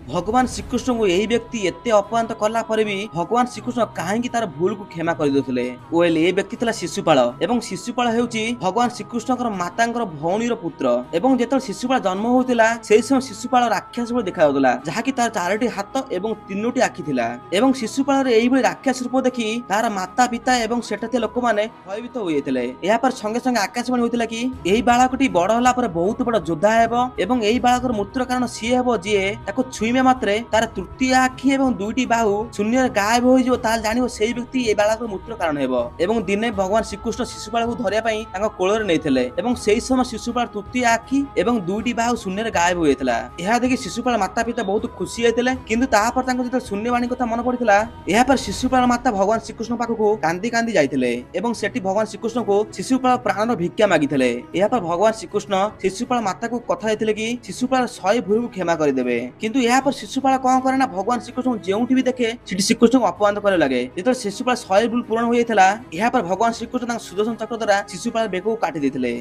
भगवान श्रीकृष्ण को यही व्यक्ति एते अपमान कला पर भी भगवान श्रीकृष्ण कहीं तार भूल को क्षमा कर देउथिले। वेल ए व्यक्ति थिला शिशुपाल एवं शिशुपाल हेउची भगवान श्रीकृष्णकर मातांकर भौणीर पुत्र एवं जेतल शिशुपाल जन्म होउतिला सेहि समय शिशुपाल राक्षस भଳି देखा जाउतला जहाकी तार चारोटी हाथ एवं तीनोटी आखि थिला एवं शिशुपाल एही भଳି राक्षस रूप देखि तार माता पिता एवं सेठाते लोक माने भयभीत होइथिले। एहा पर संगे संगे आकाशवाणी होइतिला कि एही बालकटी बड़ होला पर बहुत बड़ योद्धा हेबो एवं एही बालकर मृत्युर कारण सिए हेबो जे ताको छुइमे मात्रे तार तृतीय आखि एवं दुईटी बाहु शून्य गायब हो जिवो ताल जानिबो सेही व्यक्ति ए बालकर मृत्युर कारण हेबो। एवं दिने भगवान श्रीकृष्ण शिशुपाल को धरिया पई तांको कोଳରେ नेइथिले एवं सेही समय शिशुपाल तृतीय आखि एवं दुईटी बाहु शून्य गायब होइथिला। एहा देखि शिशुपाल माता पिता बहुत खुशी हेतिले किंतु ताहा पर तांको जेते शून्यवाणी कथा मन पड़िथिला एहा पर शिशुपाल माता भगवान श्रीकृष्ण पाखको कांदी कांदी जाइथिले एवं सेठी भगवान श्रीकृष्ण को शिशुपाल प्राणर भिक्षा मागिथिले। एहा पर भगवान श्रीकृष्ण शिशुपाल माता को कथा हेतिले कि शिशुपाल 100 भूल को क्षमा करदेबे किंतु एहा पर शिशुपाल कौन करे ना भगवान श्रीकृष्ण जेउठी भी देखे सेठी श्रीकृष्ण को अपमान करे लागे। जेतल शिशुपाल 100 भूल पूर्ण होइथिला एहा पर भगवान श्रीकृष्ण तांग सुदर्शन चक्र द्वारा शिशुपाल बेक को काटि देथिले।